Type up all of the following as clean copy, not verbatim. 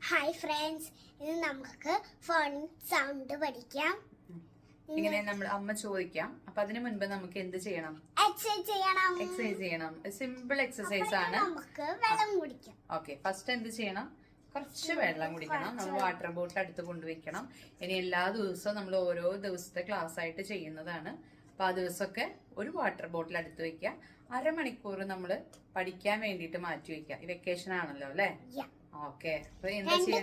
Hi friends, ഇന്ന് നമുക്ക് phone sound പഠിക്കാം. ഇങ്ങനെ നമ്മൾ അമ്മ ചോദിക്കാം. അപ്പൊ അതിനു മുൻപ് നമുക്ക് എന്ത് ചെയ്യണം? എക്സസൈസ് ചെയ്യണം. സിമ്പിൾ എക്സസൈസ് ആണ്. നമുക്ക് വെള്ളം കുടിക്കാം. ഓക്കെ, ഫസ്റ്റ് എന്ത് ചെയ്യണം? കുറച്ച് വെള്ളം കുടിക്കണം. നമ്മൾ വാട്ടർ ബോട്ടിൽ അടുത്ത് കൊണ്ടുവയ്ക്കണം. ഇനി എല്ലാ ദിവസവും നമ്മൾ ഓരോ ദിവസത്തെ ക്ലാസ് ആയിട്ട് ചെയ്യുന്നതാണ്. അപ്പൊ ആ ദിവസമൊക്കെ ഒരു വാട്ടർ ബോട്ടിൽ അടുത്ത് വെക്കുക. അരമണിക്കൂർ നമ്മൾ പഠിക്കാൻ വേണ്ടിയിട്ട് മാറ്റി വെക്കുക. ഈ വെക്കേഷൻ ആണല്ലോ അല്ലെ? ഓക്കെ, അപ്പൊ എന്താ ചെയ്യണം?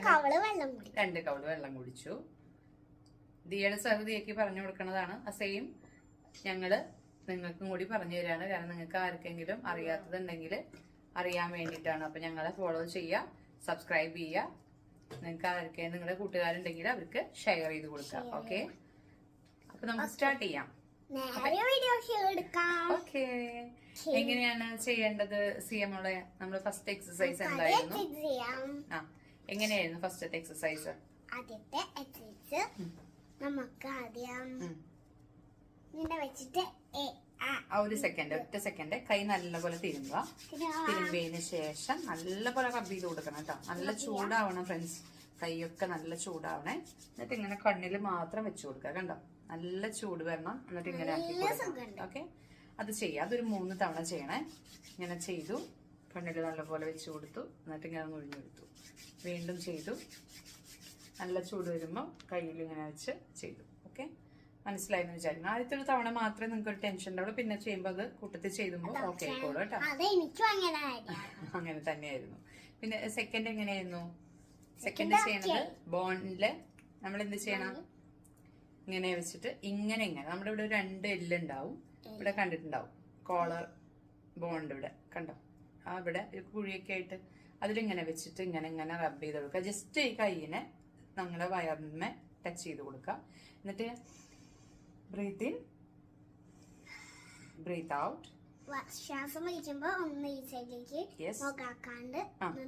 2 കവള് വെള്ളം കുടിച്ചു. ദിയയുടെ സഹൃദിയൊക്കെ പറഞ്ഞു കൊടുക്കുന്നതാണ്. ആ സെയിം ഞങ്ങള് നിങ്ങൾക്കും കൂടി പറഞ്ഞു തരാണ്. കാരണം നിങ്ങൾക്ക് ആർക്കെങ്കിലും അറിയാത്തതുണ്ടെങ്കിൽ അറിയാൻ വേണ്ടിയിട്ടാണ്. അപ്പൊ ഞങ്ങളെ ഫോളോ ചെയ്യുക, സബ്സ്ക്രൈബ് ചെയ്യുക. നിങ്ങൾക്ക് ആർക്കെ നിങ്ങളുടെ കൂട്ടുകാരുണ്ടെങ്കിൽ അവർക്ക് ഷെയർ ചെയ്ത് കൊടുക്കുക. ഓക്കെ, അപ്പൊ നമുക്ക് സ്റ്റാർട്ട് ചെയ്യാം. ഓക്കെ, എങ്ങനെയാണ് ചെയ്യേണ്ടത്? സിയമോളെ, നമ്മൾ ഫസ്റ്റ് എക്സസൈസ് എന്തായിരുന്നു? എങ്ങനെയായിരുന്നു ഫസ്റ്റത്തെ എക്സസൈസ്? ആദ്യത്തെ എക്സസൈസ് നമുക്ക് ആദ്യം ഇങ്ങനെ വെച്ചിട്ട് ഒരു സെക്കൻഡ്, ഒറ്റ സെക്കൻഡ്. കൈ നല്ലപോലെ തിരുമ്പുക. തിരുമ്പിയതിന് ശേഷം നല്ലപോലെ റബ്ബ് ചെയ്ത് കൊടുക്കണം കേട്ടോ. നല്ല ചൂടാവണം ഫ്രണ്ട്സ്. കൈയൊക്കെ നല്ല ചൂടാവണേ. എന്നിട്ട് ഇങ്ങനെ കണ്ണിൽ മാത്രം വെച്ചു കൊടുക്കുക. കണ്ടോ, നല്ല ചൂട് വരണം. എന്നിട്ട് ഇങ്ങനെ ആക്കി കൊടുക്കണം. ഓക്കെ, അത് ചെയ്യാം. അതൊരു 3 തവണ ചെയ്യണേ. ഇങ്ങനെ ചെയ്തു, കണ്ണിൽ നല്ലപോലെ വെച്ചു കൊടുത്തു. എന്നിട്ട് ഇങ്ങനെ നുഴിഞ്ഞെടുത്തു. വീണ്ടും ചെയ്തു. നല്ല ചൂട് വരുമ്പോൾ കയ്യിൽ ഇങ്ങനെ വെച്ച് ചെയ്തു. ഓക്കെ, മനസ്സിലായെന്ന് വിചാരിക്കുന്നു. ആദ്യത്തെ ഒരു തവണ മാത്രമേ നിങ്ങൾക്ക് ഒരു ടെൻഷൻ ഉണ്ടാവുള്ളൂ. പിന്നെ ചെയ്യുമ്പോൾ അത് കൂട്ടത്തിൽ ചെയ്തുമ്പോൾ ഓക്കെ ആയിക്കോളൂ കേട്ടോ. അങ്ങനെ തന്നെയായിരുന്നു. പിന്നെ സെക്കൻഡ് എങ്ങനെയായിരുന്നു? സെക്കൻഡ് ചെയ്യണത് ബോണില് നമ്മൾ എന്ത് ചെയ്യണം? ഇങ്ങനെ വെച്ചിട്ട് ഇങ്ങനെ നമ്മുടെ ഇവിടെ 2 എല്ലുണ്ടാവും. ഇവിടെ കണ്ടിട്ടുണ്ടാവും കോളർ ബോണ്ട്. ഇവിടെ കണ്ടോ, ഇവിടെ ഒരു കുഴിയൊക്കെ ആയിട്ട് അതിലിങ്ങനെ വെച്ചിട്ട് ഇങ്ങനെ റബ്ബ് ചെയ്ത് കൊടുക്കുക. ജസ്റ്റ് ഈ കൈയിനെ നമ്മുടെ വയറിന്മേ ടച്ച് ചെയ്ത് കൊടുക്കുക. എന്നിട്ട് ബ്രീത്ത് ഇൻ, ബ്രീത്ത് ഔട്ട്. ശ്വാസം വലിക്കുമ്പോ ഒന്ന് ഈ സൈഡിലേക്ക് നോക്കാണ്ട്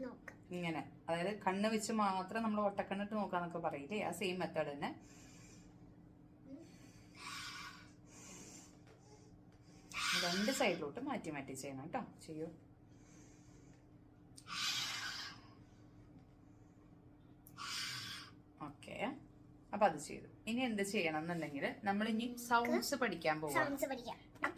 നോക്കുക. ഇങ്ങനെ, അതായത് കണ്ണ് വെച്ച് മാത്രം നമ്മൾ ഒട്ടക്കണ്ണിട്ട് നോക്കാന്നൊക്കെ പറയില്ലേ, ആ സെയിം മെത്തേഡ് തന്നെ. രണ്ട് സൈഡിലോട്ട് മാറ്റി മാറ്റി ചെയ്യണം കേട്ടോ. ചെയ്യൂ. ഓക്കെ, അപ്പൊ അത് ചെയ്തു. ഇനി എന്ത് ചെയ്യണം എന്നുണ്ടെങ്കിൽ നമ്മൾ ഇനി സൗണ്ട്സ് പഠിക്കാൻ പോകാം. അപ്പൊ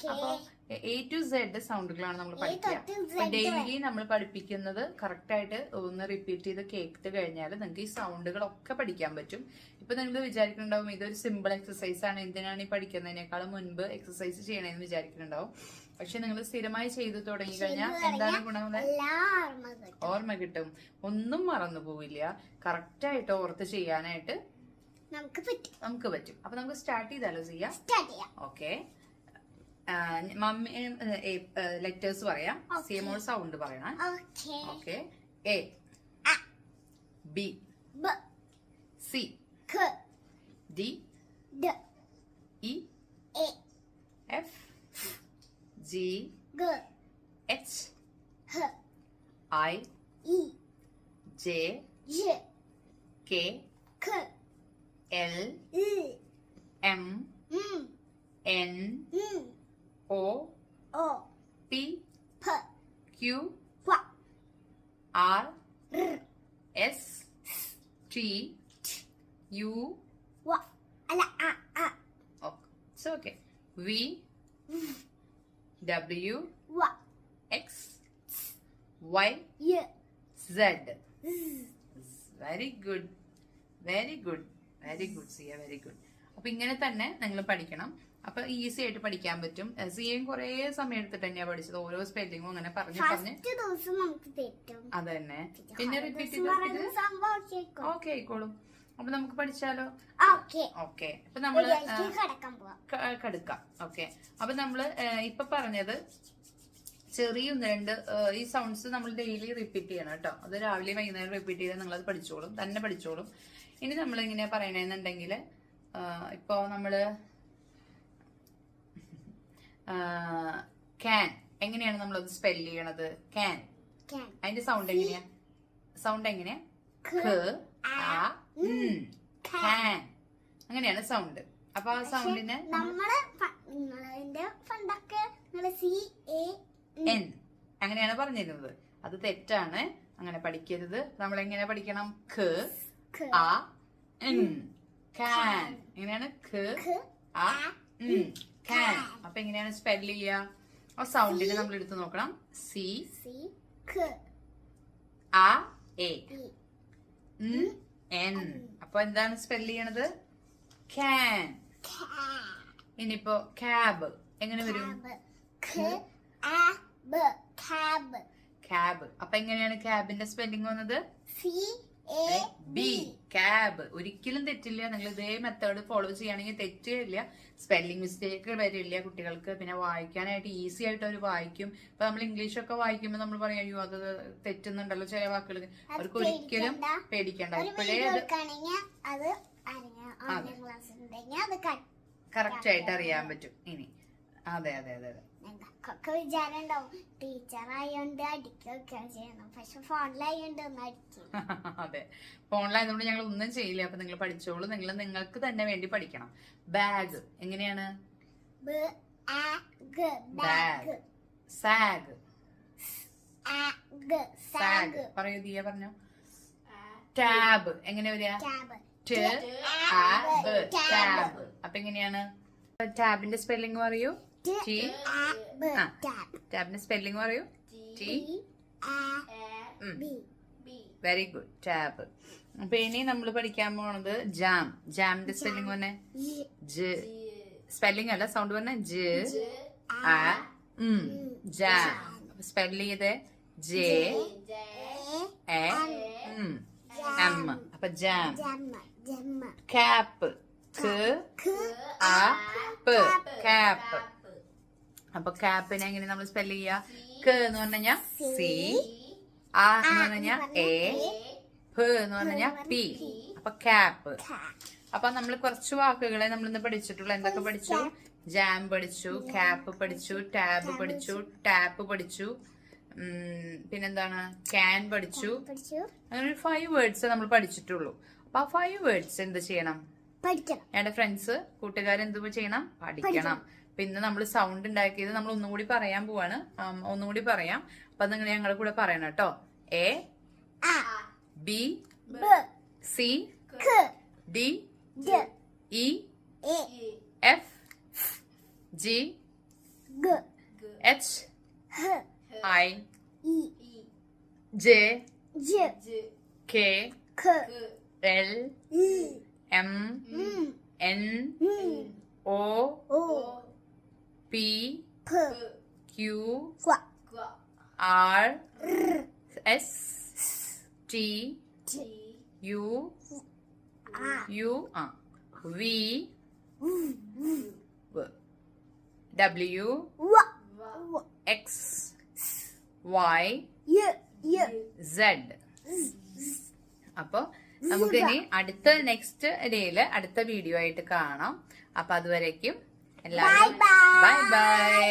A to Z സൗണ്ടുകളാണ് നമ്മൾ പഠിക്കുക. ഡെയിലി നമ്മൾ പഠിപ്പിക്കുന്നത് കറക്റ്റ് ആയിട്ട് ഒന്ന് റിപ്പീറ്റ് ചെയ്ത് കേട്ട് കഴിഞ്ഞാൽ നിങ്ങൾക്ക് ഈ സൗണ്ടുകളൊക്കെ പഠിക്കാൻ പറ്റും. ഇപ്പൊ നിങ്ങൾ വിചാരിക്കുന്നുണ്ടാവും ഇതൊരു സിമ്പിൾ എക്സസൈസ് ആണ്, എന്തിനാണ് ഈ പഠിക്കുന്നതിനേക്കാളും മുൻപ് എക്സസൈസ് ചെയ്യണമെന്ന് വിചാരിക്കുന്നുണ്ടാവും. പക്ഷെ നിങ്ങൾ സ്ഥിരമായി ചെയ്തു തുടങ്ങി കഴിഞ്ഞാൽ എന്താണ് ഗുണം? ഓർമ്മ കിട്ടും. ഒന്നും മറന്നു പോവില്ല. കറക്റ്റ് ആയിട്ട് ഓർത്ത് ചെയ്യാനായിട്ട് നമുക്ക് പറ്റും. അപ്പൊ നമുക്ക് സ്റ്റാർട്ട് ചെയ്താലോ? ചെയ്യാം. ഓക്കെ, മമ്മി ലെറ്റേഴ്സ് പറയാം. സിയമോൾ സൗണ്ട് പറയണം. Okay, A, B, C, D, E, F, G, H, I, J, K, L, M, N, O, P, Q, R, S, T, U, it's okay. V, W, X, Y, Z. Very good. Very good. Very good, Sia. Very good. അപ്പൊ ഇങ്ങനെ തന്നെ നിങ്ങൾ പഠിക്കണം. അപ്പൊ easy ആയിട്ട് പഠിക്കാൻ പറ്റും. സിയും കുറെ സമയം എടുത്തിട്ട് തന്നെയാ പഠിച്ചത്. ഓരോ സ്പെല്ലിങ്ങും അങ്ങനെ പറഞ്ഞു അത് തന്നെ. പിന്നെ റിപ്പീറ്റ് ചെയ്ത് ഓക്കെ ആയിക്കോളും. അപ്പൊ നമുക്ക് പഠിച്ചാലോ? ഓക്കെ, അപ്പൊ നമ്മള് കടുക്കാം. ഓക്കെ, അപ്പൊ നമ്മള് ഇപ്പൊ പറഞ്ഞത് ചെറിയ 2 ഈ സൗണ്ട്സ് നമ്മൾ ഡെയിലി റിപ്പീറ്റ് ചെയ്യണം കേട്ടോ. അത് രാവിലെ വൈകുന്നേരം റിപ്പീറ്റ് ചെയ്താൽ നിങ്ങൾ അത് പഠിച്ചോളും, തന്നെ പഠിച്ചോളും. ഇനി നമ്മൾ എങ്ങനെയാ പറയണെന്നുണ്ടെങ്കിൽ ഇപ്പൊ നമ്മള് ക്യാൻ എങ്ങനെയാണ് നമ്മളത് സ്പെല് ചെയ്യണത്? ക്യാൻ. അതിന്റെ സൗണ്ട് എങ്ങനെയാ? ക്യാൻ. അങ്ങനെയാണ് സൗണ്ട്. അപ്പൊ ആ സൗണ്ടിന് അങ്ങനെയാണ് പറഞ്ഞിരുന്നത്. അത് തെറ്റാണ്. അങ്ങനെ പഠിക്കരുത്. നമ്മൾ എങ്ങനെ പഠിക്കണം? ഖ ഖ ആ ൻ can. എങ്ങനെയാണ്? ഖ ആ ൻ can. അപ്പൊ എങ്ങനെയാണ് സ്പെല്ല് ചെയ്യുക? ആ സൗണ്ടിനെ നമ്മൾ എടുത്ത് നോക്കണം. സി സി ഖ ആ എ ഇ എൻ. അപ്പൊ എന്താണ് സ്പെല്ല് ചെയ്യണത്? can. ഇനിയിപ്പോ ക്യാബ് എങ്ങനെ വരും? ക്യാബ്. അപ്പൊ എങ്ങനെയാണ് ക്യാബിന്റെ സ്പെല്ലിംഗ് വന്നത്? ബി. ക്യാബ്. ഒരിക്കലും തെറ്റില്ല. നിങ്ങൾ ഇതേ മെത്തേഡ് ഫോളോ ചെയ്യുകയാണെങ്കിൽ തെറ്റില്ല. സ്പെല്ലിംഗ് മിസ്റ്റേക്ക് വരില്ല കുട്ടികൾക്ക്. പിന്നെ വായിക്കാനായിട്ട് ഈസി ആയിട്ട് അവർ വായിക്കും. ഇപ്പൊ നമ്മൾ ഇംഗ്ലീഷൊക്കെ വായിക്കുമ്പോൾ നമ്മൾ പറയും അയ്യോ അത് തെറ്റുന്നുണ്ടല്ലോ ചില വാക്കുകൾ. അവർക്ക് ഒരിക്കലും പേടിക്കണ്ട. ഇപ്പോഴേ അത് കറക്റ്റ് ആയിട്ട് അറിയാൻ പറ്റും ഇനി. അതെ അതെ അതെ അതെ. വിചാരം ഉണ്ടാവും ടീച്ചറായോണ്ട് അടിക്കൊക്കെ ചെയ്യണം, പക്ഷെ ഫോണിലായോണ്ട് ഒന്നും അടിക്കും. അതെ, ഫോണിലായതുകൊണ്ട് ഞങ്ങൾ ഒന്നും ചെയ്യില്ല. അപ്പൊ നിങ്ങൾ പഠിച്ചോളൂ. നിങ്ങൾക്ക് തന്നെ വേണ്ടി പഠിക്കണം. ബാഗ് എങ്ങനെയാണ്? ബാഗ്. സാഗ്. സാഗ് പറയൂ. ദിയ പറഞ്ഞോ. ടാബ് എങ്ങനെ വരിക? ടാബ്. അപ്പൊ എങ്ങനെയാണ് ടാബിന്റെ സ്പെല്ലിംഗ് പറയൂ? ടാബിന്റെ സ്പെല്ലിംഗ് പറയൂ? Very good. ടാബ്. അപ്പൊ ഇനി നമ്മൾ പഠിക്കാൻ പോണത് ജാം. ജാമിന്റെ സ്പെല്ലിംഗ് പറഞ്ഞേ? സ്പെല്ലിംഗ് അല്ല, സൗണ്ട് പറഞ്ഞേ? ജാം. സ്പെല്ല് ചെയ്തേ? JAM. അപ്പൊ ജാം. ക്യാപ്പ്. ക്യാപ്പ്. അപ്പൊ ക്യാപ്പിനെ എങ്ങനെ നമ്മൾ സ്പെല്ല് ചെയ്യാ? ക എന്ന് പറഞ്ഞാ സി, ആ എന്ന് പറഞ്ഞാ എ, പ് എന്ന് പറഞ്ഞാ പി. അപ്പൊ ക്യാപ്പ്. അപ്പൊ നമ്മൾ കുറച്ച് വാക്കുകളെ നമ്മൾ ഇന്ന് പഠിച്ചിട്ടുള്ളൂ. എന്തൊക്കെ പഠിച്ചു? ജാം പഠിച്ചു, ക്യാപ്പ് പഠിച്ചു, ടാബ് പഠിച്ചു, ടാപ്പ് പഠിച്ചു, പിന്നെന്താണ്? ക്യാൻ പഠിച്ചു. അങ്ങനെ 5 വേർഡ്സ് നമ്മൾ പഠിച്ചിട്ടുള്ളൂ. അപ്പൊ ആ 5 വേർഡ്സ് എന്ത് ചെയ്യണം? എന്റെ ഫ്രണ്ട്സ് കൂട്ടുകാരെന്ത് ചെയ്യണം? പഠിക്കണം. അപ്പൊ ഇന്ന് നമ്മൾ സൗണ്ട് ഉണ്ടാക്കിയത് നമ്മൾ ഒന്നുകൂടി പറയാൻ പോവാണ്. ഒന്നുകൂടി പറയാം. അപ്പൊ നിങ്ങൾ ഞങ്ങളുടെ കൂടെ പറയണം കേട്ടോ. A, B, C, D, E, F, G, H, I, J, K, L, M, N, O, P, Q, R, S, T, U, V, W, X, Y, Z. അപ്പൊ നമുക്കിനി അടുത്ത നെക്സ്റ്റ് ഡേയില് അടുത്ത വീഡിയോ ആയിട്ട് കാണാം. അപ്പൊ അതുവരേക്കും എല്ലാവരും ബൈ ബൈ.